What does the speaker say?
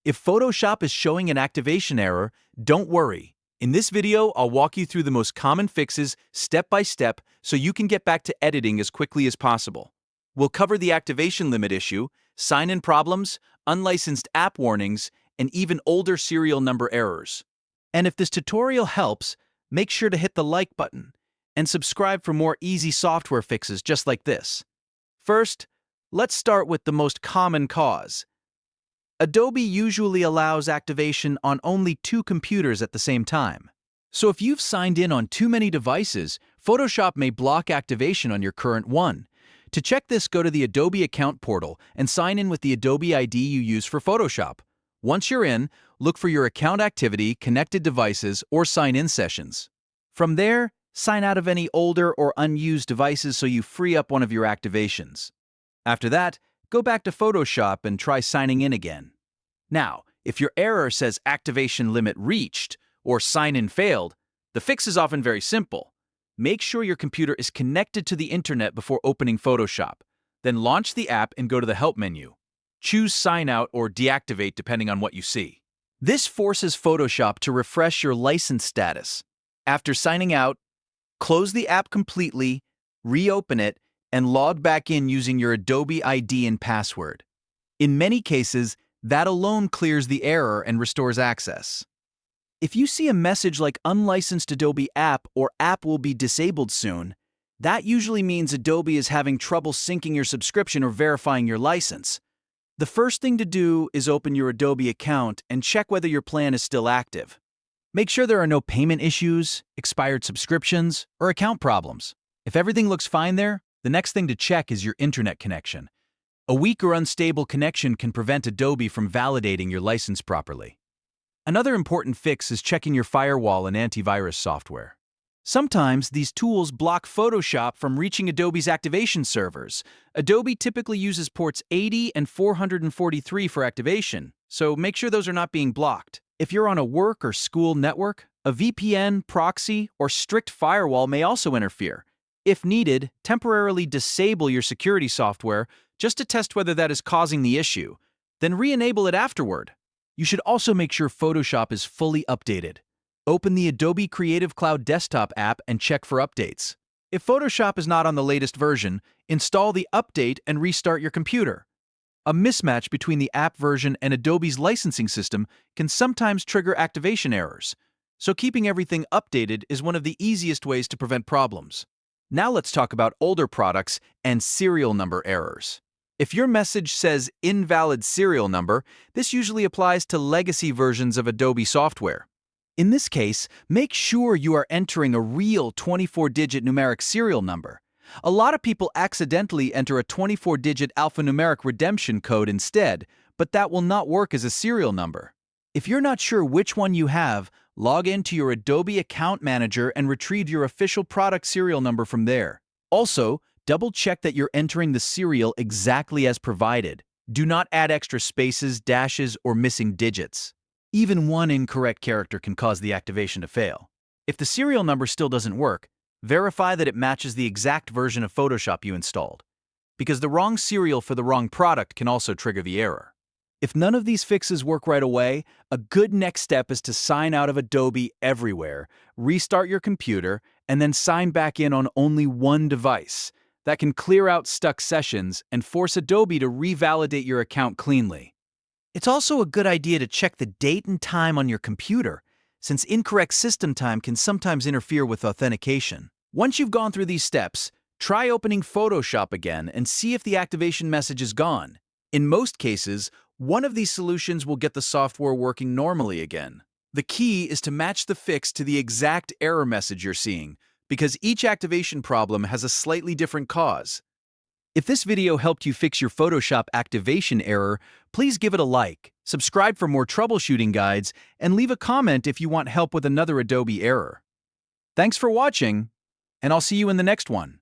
If Photoshop is showing an activation error, don't worry. In this video, I'll walk you through the most common fixes step by step so you can get back to editing as quickly as possible. We'll cover the activation limit issue, sign-in problems, unlicensed app warnings, and even older serial number errors. And if this tutorial helps, make sure to hit the like button and subscribe for more easy software fixes just like this. First, let's start with the most common cause. Adobe usually allows activation on only 2 computers at the same time. So if you've signed in on too many devices, Photoshop may block activation on your current one. To check this, go to the Adobe account portal and sign in with the Adobe ID you use for Photoshop. Once you're in, look for your account activity, connected devices, or sign-in sessions. From there, sign out of any older or unused devices so you free up one of your activations. After that, go back to Photoshop and try signing in again. Now, if your error says activation limit reached or sign-in failed, the fix is often very simple. Make sure your computer is connected to the internet before opening Photoshop. Then launch the app and go to the Help menu. Choose Sign Out or Deactivate depending on what you see. This forces Photoshop to refresh your license status. After signing out, close the app completely, reopen it, and log back in using your Adobe ID and password. In many cases, that alone clears the error and restores access. If you see a message like Unlicensed Adobe App or App will be disabled soon, that usually means Adobe is having trouble syncing your subscription or verifying your license. The first thing to do is open your Adobe account and check whether your plan is still active. Make sure there are no payment issues, expired subscriptions, or account problems. If everything looks fine there, the next thing to check is your internet connection. A weak or unstable connection can prevent Adobe from validating your license properly. Another important fix is checking your Firewall and Antivirus software. Sometimes these tools block Photoshop from reaching Adobe's activation servers. Adobe typically uses ports 80 and 443 for activation, so make sure those are not being blocked. If you're on a work or school network, a VPN, proxy, or strict firewall may also interfere. If needed, temporarily disable your security software just to test whether that is causing the issue. Then re-enable it afterward. You should also make sure Photoshop is fully updated. Open the Adobe Creative Cloud desktop app and check for updates. If Photoshop is not on the latest version, install the update and restart your computer. A mismatch between the app version and Adobe's licensing system can sometimes trigger activation errors, so keeping everything updated is one of the easiest ways to prevent problems. Now let's talk about older products and serial number errors. If your message says invalid serial number, this usually applies to legacy versions of Adobe software. In this case, make sure you are entering a real 24-digit numeric serial number. A lot of people accidentally enter a 24-digit alphanumeric redemption code instead, but that will not work as a serial number. If you're not sure which one you have, log into your Adobe Account Manager and retrieve your official product serial number from there. Also, double-check that you're entering the serial exactly as provided. Do not add extra spaces, dashes, or missing digits. Even one incorrect character can cause the activation to fail. If the serial number still doesn't work, verify that it matches the exact version of Photoshop you installed, because the wrong serial for the wrong product can also trigger the error. If none of these fixes work right away, a good next step is to sign out of Adobe everywhere, restart your computer, and then sign back in on only one device. That can clear out stuck sessions and force Adobe to revalidate your account cleanly. It's also a good idea to check the date and time on your computer, since incorrect system time can sometimes interfere with authentication. Once you've gone through these steps, try opening Photoshop again and see if the activation message is gone. In most cases, one of these solutions will get the software working normally again. The key is to match the fix to the exact error message you're seeing, because each activation problem has a slightly different cause. If this video helped you fix your Photoshop activation error, please give it a like, subscribe for more troubleshooting guides, and leave a comment if you want help with another Adobe error. Thanks for watching, and I'll see you in the next one.